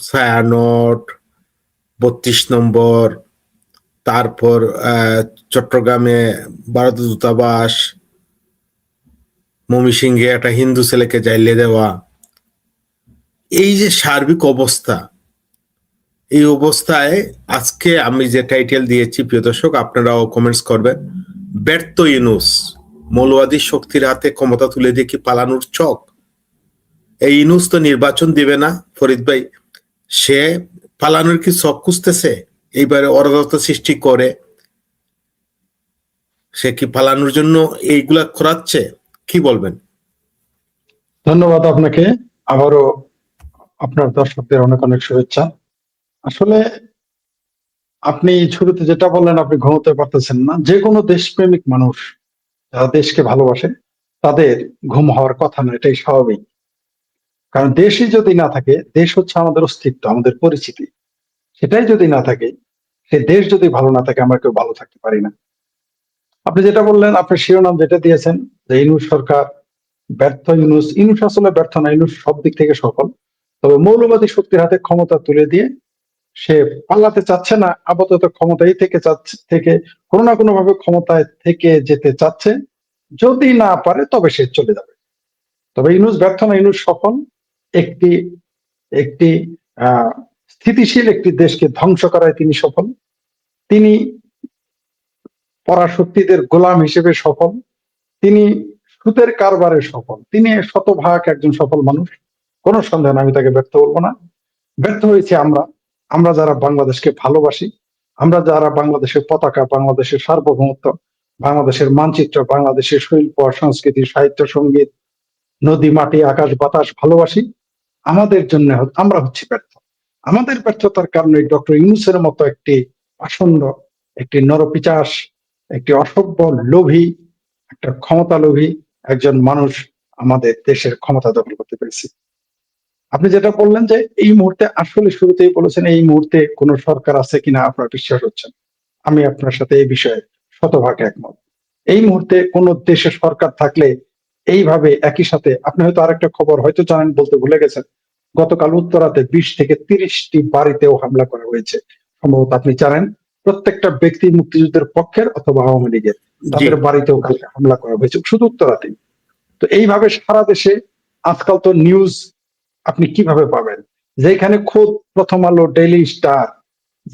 ছায়ানট, ৩২ নম্বর, তারপর চট্টগ্রামে ভারত দূতাবাস, ময়মনসিংহে একটা হিন্দু ছেলেকে জাইলে দেওয়া, এই যে সার্বিক অবস্থা, এই অবস্থায় আজকে আমি যে টাইটেল দিয়েছি, প্রিয় দর্শক আপনারাও কমেন্টস করবেন, ব্যর্থ ইউনূস, মৌলবাদী শক্তির হাতে ক্ষমতা তুলে দিয়ে কি পালানোর ছক? এই ইউনূস তো নির্বাচন দিবে না ফরিদ ভাই, সে পালানোর কি ছক খুঁজতেছে? এইবারে অরাজকতা সৃষ্টি করে সে কি পালানোর জন্য এইগুলা করাচ্ছে? কি বলবেন? ধন্যবাদ আপনাকে, আবারও আপনার দর্শকদের অনেক অনেক শুভেচ্ছা। আসলে আপনি শুরুতে যেটা বললেন, আপনি ঘুমোতে পারতেছেন না। যে কোনো দেশপ্রেমিক মানুষ যারা দেশকে ভালোবাসে তাদের ঘুম হওয়ার কথা না, এটাই স্বাভাবিক। কারণ দেশই যদি না থাকে, দেশ হচ্ছে আমাদের অস্তিত্ব, আমাদের পরিচিতি, সেটাই যদি না থাকে, সেই দেশ যদি ভালো না থাকে, আমরা কেউ ভালো থাকতে পারি না। আপনি যেটা বললেন, আপনার শিরোনাম যেটা দিয়েছেন যে ইউনূস সরকার ব্যর্থ। ইউনূস ইউনূস আসলে ব্যর্থ না, ইউনূস সব দিক থেকে সফল। তবে মৌলবাদী শক্তির হাতে ক্ষমতা তুলে দিয়ে সে পালাতে চাচ্ছে না, আপাতত ক্ষমতায় থেকে কোনো না কোনো ভাবে ক্ষমতায় থেকে যেতে চাচ্ছে। যদি না পারে তবে সে চলে যাবে। তবে ইউনূস ব্যর্থ না, ইউনূস সফল। একটি একটি আহ স্থিতিশীল একটি দেশকে ধ্বংস করায় তিনি সফল। তিনি পরাশক্তিদের গোলাম হিসেবে সফল। তিনি সুদের কারবারে সফল। তিনি শতভাগ একজন সফল মানুষ, কোনো সন্দেহ না, আমি তাকে ব্যর্থ বলবো না। ব্যর্থ হয়েছে আমরা, আমরা যারা বাংলাদেশকে ভালোবাসি, আমরা যারা বাংলাদেশের পতাকা, বাংলাদেশের সার্বভৌমত্ব, বাংলাদেশের মানচিত্র, বাংলাদেশের শিল্প, সংস্কৃতি, সাহিত্য, সঙ্গীত, নদী, মাটি, আকাশ, বাতাস ভালোবাসি, আমাদের জন্য আমরা হচ্ছি ব্যর্থ। আমাদের ব্যর্থতার কারণে ডক্টর ইউনূসের মতো একটি আসন্ন, একটি নরপিচাস, একটি অসভ্য লোভী, একটা ক্ষমতা লোভী একজন মানুষ আমাদের দেশের ক্ষমতা দখল করতে পেরেছে। আপনি যেটা বললেন যে এই মুহূর্তে, আসলে শুরুতেই বলেছেন এই মুহূর্তে কোন সরকার আছে কিনা আপনার বিশ্বাস হচ্ছে না। আমি আপনার সাথে এই বিষয়ে শতভাগ একমত। এই মুহূর্তে কোন দেশে সরকার থাকলে এইভাবে একই সাথে, আপনি হয়তো আরেকটা খবর হয়তো জানেন, বলতে ভুলে গেছেন, গতকাল উত্তরাতে 20 থেকে 30টি বাড়িতেও হামলা করা হয়েছে। সম্ভবত আপনি জানেন, প্রত্যেকটা ব্যক্তি মুক্তিযুদ্ধের পক্ষের অথবা আওয়ামী লীগের, তাদের বাড়িতেও কালকে হামলা করা হয়েছে শুধু উত্তরাতেই। তো এইভাবে সারা দেশে আজকাল তো নিউজ আপনি কিভাবে পাবেন, যেখানে খোদ প্রথম আলো, ডেইলি স্টার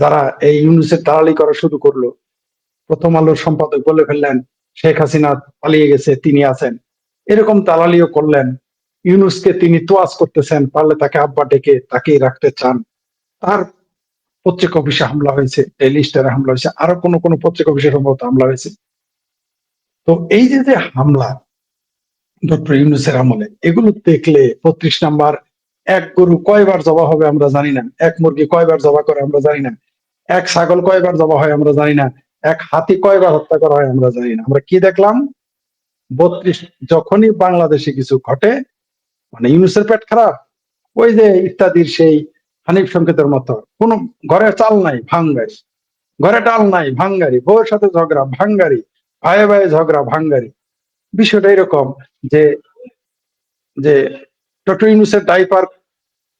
যারা এই ইউনূসের দালালি করা শুরু করলো, প্রথম আলোর সম্পাদক বলে ফেললেন শেখ হাসিনা পালিয়ে গেছে, তিনি আছেন, এরকম দালালিও করলেন। ইউনূসকে তিনি তোয়াজ করতেছেন, পারলে তাকে আব্বা ডেকে তাকেই রাখতে চান। তার পত্রিকা অফিসে হামলা হয়েছে, ডেইলি স্টারে হামলা হয়েছে, আরো কোন কোন পত্রিকা অফিসে সম্ভবত হামলা হয়েছে। তো এই যে যে হামলা ডক্টর ইউনূসের আমলে, এগুলো দেখলে ৩৫ নাম্বার, এক গরু কয়বার জবা হবে আমরা জানি না, এক মুরগি কয়বার জবা করে আমরা জানি না, এক ছাগল কয়বার জবা হয় আমরা জানি না, এক হাতি কয়বার হত্যা করা হয় আমরা জানি না। আমরা কি দেখলাম, ৩২, যখনই বাংলাদেশে কিছু ঘটে, মানে ইউনূসের পেট খারাপ, ওই যে ইত্যাদির সেই হানিফ সংকেতের মতো, কোন ঘরে চাল নাই ভাঙ্গারি, ঘরে ডাল নাই ভাঙ্গারি, বউয়ের সাথে ঝগড়া ভাঙ্গারি, ভাইয়ে ভাইয়ে ঝগড়া ভাঙ্গারি। বিষয়টা এরকম যে যে ডক্টর ইউনূসের ডাইপার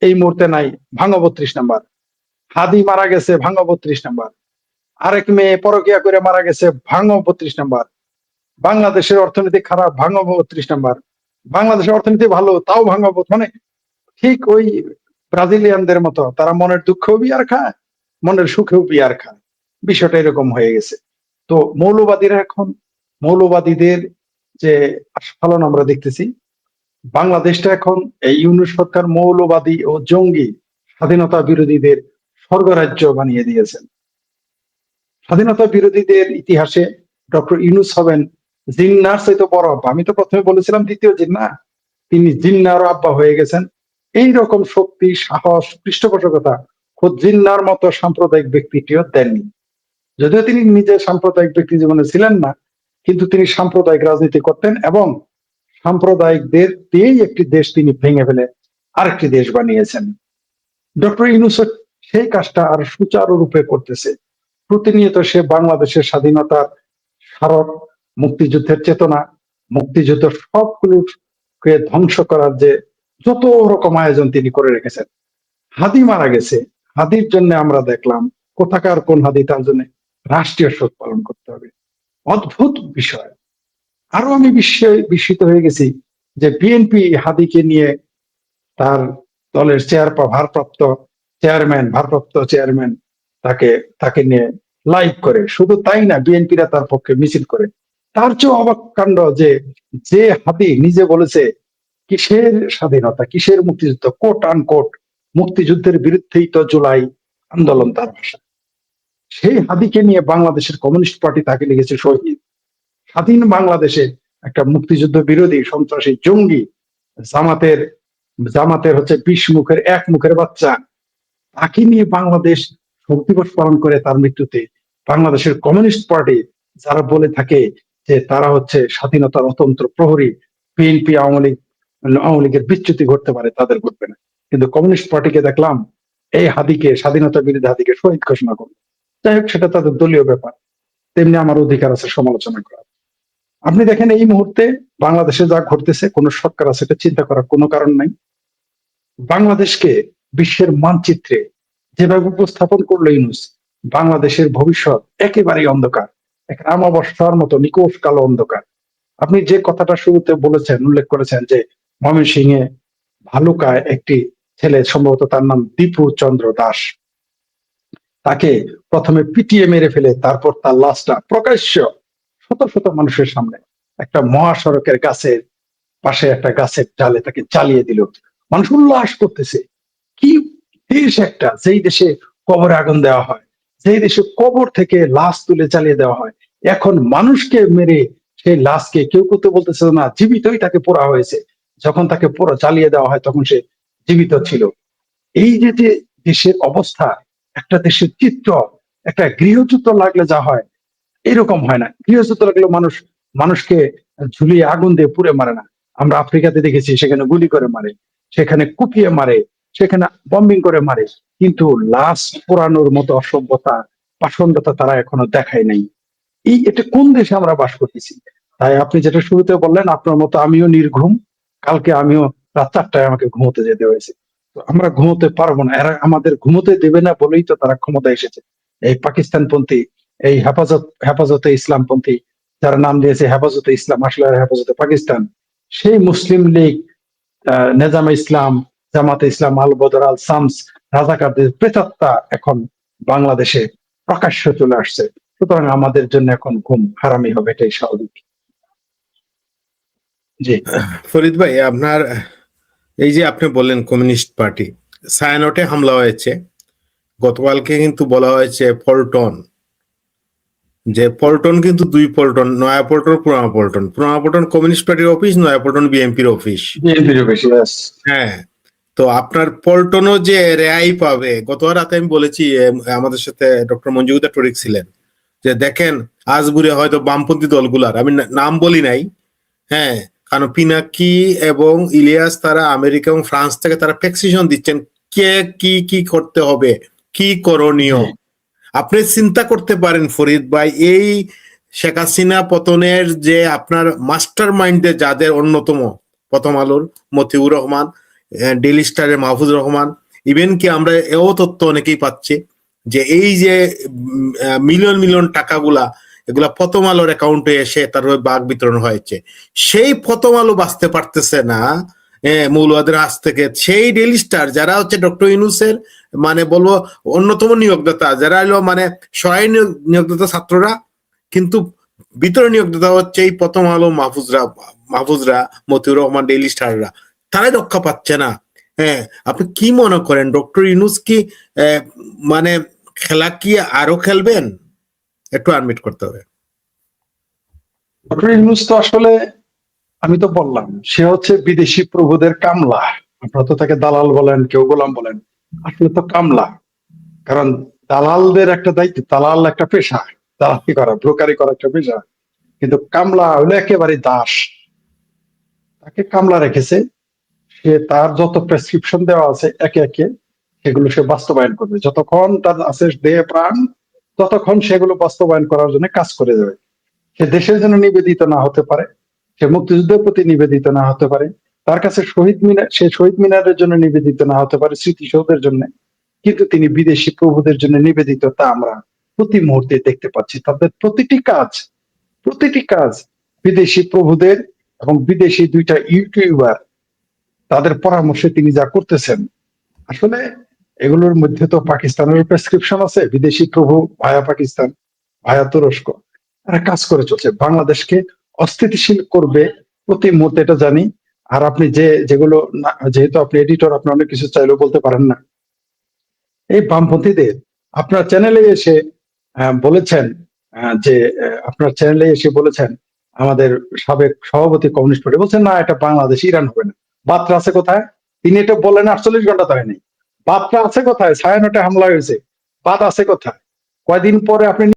এই মুহূর্তে নাই, ভাঙো ৩২ নাম্বার। হাদি মারা গেছে, ভাঙো ৩২ নাম্বার। আরেক মেয়ে পরকিয়া করে মারা গেছে, ভাঙো ৩২ নাম্বার। বাংলাদেশের অর্থনীতি খারাপ, ভাঙো ৩২ নাম্বার। বাংলাদেশের অর্থনীতি ভালো, তাও ভাঙো। মানে ঠিক ওই ব্রাজিলিয়ানদের মতো, তারা মনের দুঃখেও বিয়ার খায়, মনের সুখেও বিয়ার খায়। বিষয়টা এরকম হয়ে গেছে। তো মৌলবাদীরা এখন, মৌলবাদীদের যে আস্ফালন আমরা দেখতেছি, বাংলাদেশটা এখন এই ইউনূস সরকার মৌলবাদী ও জঙ্গি স্বাধীনতা বিরোধীদের স্বর্গরাজ্য বানিয়ে দিয়েছেন। স্বাধীনতা বিরোধীদের ইতিহাসে ডক্টর ইউনূস হবেন জিন্নার চাইতে বড় আব্বা। আমি তো প্রথমে বলেছিলাম দ্বিতীয় জিন্না, তিনি জিন্নারও আব্বা হয়ে গেছেন। এই রকম শক্তি, সাহস, পৃষ্ঠপোষকতা খোদ জিন্নার মতো সাম্প্রদায়িক ব্যক্তিটিও দেননি। যদিও তিনি নিজে সাম্প্রদায়িক ব্যক্তি জীবনে ছিলেন না, কিন্তু তিনি সাম্প্রদায়িক রাজনীতি করতেন এবং সাম্প্রদায়িকদের দিয়েই একটি দেশ তিনি ভেঙে ফেলে আরেকটি দেশ বানিয়েছেন। ডক্টর ইউনূস সেই কাজটা আর সুচারুরূপে করতেছে। প্রতিনিয়ত সে বাংলাদেশের স্বাধীনতার স্মারক, মুক্তিযুদ্ধের চেতনা, মুক্তিযুদ্ধ সবগুলোকে ধ্বংস করার যে যত রকম আয়োজন তিনি করে রেখেছেন, হাদি মারা গেছে, হাদির জন্য আমরা দেখলাম কোথাকার কোন হাদি, তার জন্য রাষ্ট্রীয় শোক পালন করতে হবে। অদ্ভুত বিষয়। আরো আমি বিস্মিত হয়ে গেছি যে বিএনপি হাদিকে নিয়ে তার দলের ভারপ্রাপ্ত চেয়ারম্যান তাকে তাকে নিয়ে লাইভ করে। শুধু তাই না, বিএনপিরা তার পক্ষে মিছিল করে। তার চেয়ে অবাক কাণ্ড যে যে হাদি নিজে বলেছে কিসের স্বাধীনতা, কিসের মুক্তিযুদ্ধ, কোট আনকোট মুক্তিযুদ্ধের বিরুদ্ধেই তো জুলাই আন্দোলন তার ভাষা, সেই হাদিকে নিয়ে বাংলাদেশের কমিউনিস্ট পার্টি তাকে লিখেছে শহীদ। স্বাধীন বাংলাদেশে একটা মুক্তিযুদ্ধ বিরোধী সন্ত্রাসী জঙ্গি, জামাতের জামাতের হচ্ছে 20 মুখের এক মুখের বাচ্চা, তাকে নিয়ে বাংলাদেশ শোক দিবস পালন করে তার মৃত্যুতে। বাংলাদেশের কমিউনিস্ট পার্টি যারা বলে থাকে যে তারা হচ্ছে স্বাধীনতার অতন্ত্র প্রহরী, বিএনপি আওয়ামী লীগের বিচ্যুতি ঘটতে পারে, তাদের ঘটবে না। কিন্তু কমিউনিস্ট পার্টিকে দেখলাম এই হাদিকে, স্বাধীনতা বিরোধী হাদিকে শহীদ ঘোষণা করলো। যাই হোক, সেটা তাদের দলীয় ব্যাপার। তেমনি আমার অধিকার আছে সমালোচনা করার। আপনি দেখেন এই মুহূর্তে বাংলাদেশে যা ঘটতেছে, কোন সরকার আছে এটা চিন্তা করার কোনো কারণ নাই। বাংলাদেশকে বিশ্বের মানচিত্রে যেভাবে উপস্থাপন করলো ইউনূস, বাংলাদেশের ভবিষ্যৎ একেবারেই অন্ধকার, এক আমাবস্যার মতো নিকোষ কালো অন্ধকার। আপনি যে কথাটা শুরুতে বলেছেন, উল্লেখ করেছেন যে ময়মনসিংহে ভালুকায় একটি ছেলে, সম্ভবত তার নাম দীপু চন্দ্র দাস, তাকে প্রথমে পিটিয়ে মেরে ফেলে তারপর তার লাশটা প্রকাশ্য শত শত মানুষের সামনে একটা মহাসড়কের গাছের পাশে একটা গাছের ডালে তাকে জ্বালিয়ে দিল। মানুষ উল্লাস করতেছে। কি দেশ একটা, যেই দেশে কবরে আগুন দেওয়া হয়, যেই দেশে কবর থেকে লাশ তুলে জ্বালিয়ে দেওয়া হয়, এখন মানুষকে মেরে সেই লাশকে কেউ করতে বলতেছে না, জীবিতই তাকে পোড়া হয়েছে। যখন তাকে পোড়া জ্বালিয়ে দেওয়া হয় তখন সে জীবিত ছিল। এই যে যে দেশের অবস্থা, একটা দেশের চিত্র, একটা গৃহযুদ্ধ লাগলে যা হয় এরকম হয় না। গৃহযুদ্ধ লাগলে মানুষকে ঝুলিয়ে আগুন দিয়ে পুড়ে মারে না। আমরা আফ্রিকাতে দেখেছি সেখানে গুলি করে মারে, সেখানে কুপিয়ে মারে, সেখানে বম্বিং করে মারে, কিন্তু লাশ পোড়ানোর মতো অসভ্যতা, পাষণ্ডতা তারা এখনো দেখায় নাই। এটা কোন দেশে আমরা বাস করতেছি? তাই আপনি যেটা শুরুতে বললেন, আপনার মতো আমিও নির্ঘুম। কালকে আমিও রাত 4টায় আমাকে ঘুমোতে যেতে হয়েছে। তো আমরা ঘুমোতে পারবো না, এরা আমাদের ঘুমোতে দেবে না বলেই তো তারা ক্ষমতায় এসেছে। এই পাকিস্তানপন্থী, এই হেফাজতে ইসলামপন্থী, যারা নাম দিয়েছে হেফাজতে ইসলাম, আসলে এরা হেফাজতে পাকিস্তান। সেই মুসলিম লীগ, নেজামে ইসলাম, জামাতে ইসলাম, আল বদর, আল শামস, রাজাকারদের প্রেতাত্মা এখন বাংলাদেশে প্রকাশ্য চলে আসছে। সুতরাং আমাদের জন্য এখন ঘুম হারামি হবে, এটাই স্বাভাবিক। জি। ফরিদ ভাই, আপনার এই যে আপনি বললেন কমিউনিস্ট পার্টি, ছায়ানটে হামলা হয়েছে গতকালকে, কিন্তু বলা হয়েছে পল্টন, যে পল্টন কিন্তু দুই পল্টন, নয়া পল্টন, পুরানা পল্টন। পুরানা পল্টন কমিউনিস্ট পার্টির অফিস, নয়া পল্টন বিএনপির অফিস। বিএনপির বেশি। হ্যাঁ, তো আপনার পল্টনও যে রেহাই পাবে, গত রাতে আমি বলেছি, আমাদের সাথে ডক্টর মঞ্জুদা টরিক ছিলেন, যে দেখেন আজগুড়ে হয়তো বামপন্থী দলগুলার, আমি নাম বলি নাই, হ্যাঁ, কারণ পিনাকি এবং ইলিয়াস তারা আমেরিকা এবং ফ্রান্স থেকে তারা প্রেসক্রিপশন দিচ্ছেন কে কি কি করতে হবে, কি করণীয়। আপনি চিন্তা করতে পারেন ফরিদ ভাই, এই শেখ হাসিনা পতনের যে আপনার মাস্টার মাইন্ডে যাদের অন্যতম, প্রথম আলোর মতিউর রহমান, ডেইলি স্টারের মাহফুজ রহমান, ইভেন কি আমরা এও তথ্য অনেকেই পাচ্ছি যে এই যে মিলিয়ন মিলিয়ন টাকাগুলা, এগুলা প্রথম আলোর অ্যাকাউন্টে এসে তার ভাগ বিতরণ হয়েছে, সেই প্রথম আলো বাঁচতে পারতেছে না মৌলবাদের হাত থেকে। সেই ডেইলি স্টার যারা হচ্ছে ডক্টর ইউনূসের মানে বলবো অন্যতম নিয়োগদাতা, যারা হলো মানে সহায় নিয়োগদাতা ছাত্ররা, কিন্তু ভিতরে নিয়োগদাতা হচ্ছে এই প্রথম আলো মাহফুজরা, মতিউর রহমান, ডেইলি স্টাররা, তারাই রক্ষা পাচ্ছে না। হ্যাঁ, আপনি কি মনে করেন ডক্টর ইউনূস কি মানে খেলা কি আরো খেলবেন? একটু আডমিট করতে হবে। ডক্টর ইউনূস তো আসলে, আমি তো বললাম, সে হচ্ছে বিদেশি প্রভুদের কামলা। আপনারা তো তাকে দালাল বলেন, কেউ গোলাম বলেন, আসলে তো কামলা। কারণ দালালদের একটা দায়িত্ব, দালাল একটা পেশা, দালালি করা, ব্রোকারি করা একটা পেশা, কিন্তু কামলা হলো একেবারে দাস। তাকে কামলা রেখেছে, সে তার যত প্রেসক্রিপশন দেওয়া আছে একে একে সেগুলো সে বাস্তবায়ন করবে। যতক্ষণ তার আছে দেহে প্রাণ, ততক্ষণ সেগুলো বাস্তবায়ন করার জন্য কাজ করে যাবে। সে দেশের জন্য নিবেদিত না হতে পারে, সে মুক্তিযুদ্ধের প্রতি নিবেদিত না হতে পারে, তার কাছে শহীদ মিনার, সে শহীদ মিনারের জন্য নিবেদিত না হতে পারে, স্মৃতিসৌধের জন্য, কিন্তু তিনি বিদেশি প্রভুদের জন্য নিবেদিত, তা আমরা প্রতি মুহূর্তে দেখতে পাচ্ছি। তাদের প্রতিটি কাজ বিদেশি প্রভুদের এবং বিদেশি দুইটা ইউটিউবার তাদের পরামর্শে তিনি যা করতেছেন, আসলে এগুলোর মধ্যে তো পাকিস্তানের প্রেসক্রিপশন আছে। বিদেশি প্রভু ভায়া পাকিস্তান, ভায়া তুরস্ক, তারা কাজ করে চলছে, বাংলাদেশকে অস্থিতিশীল করবে প্রতি মুহূর্তে, এটা জানি। আর আপনি যেগুলো যেহেতু আপনি এডিটর, আপনি অনেক কিছু চাইলেও বলতে পারেন না। এই বামপন্থীদের আপনার চ্যানেলে এসে বলেছেন, যে আপনার চ্যানেলে এসে বলেছেন আমাদের সাবেক সভাপতি কমিউনিস্ট পার্টি বলছেন না, এটা বাংলাদেশ ইরান হবে না। বার্তা আছে কোথায়? তিনি এটা বলেন 48 ঘন্টা তো হয়নি। বার্তা আছে কোথায়? ছায়ানটে হামলা হয়েছে, বাদ আছে কোথায়? কয়দিন পরে আপনি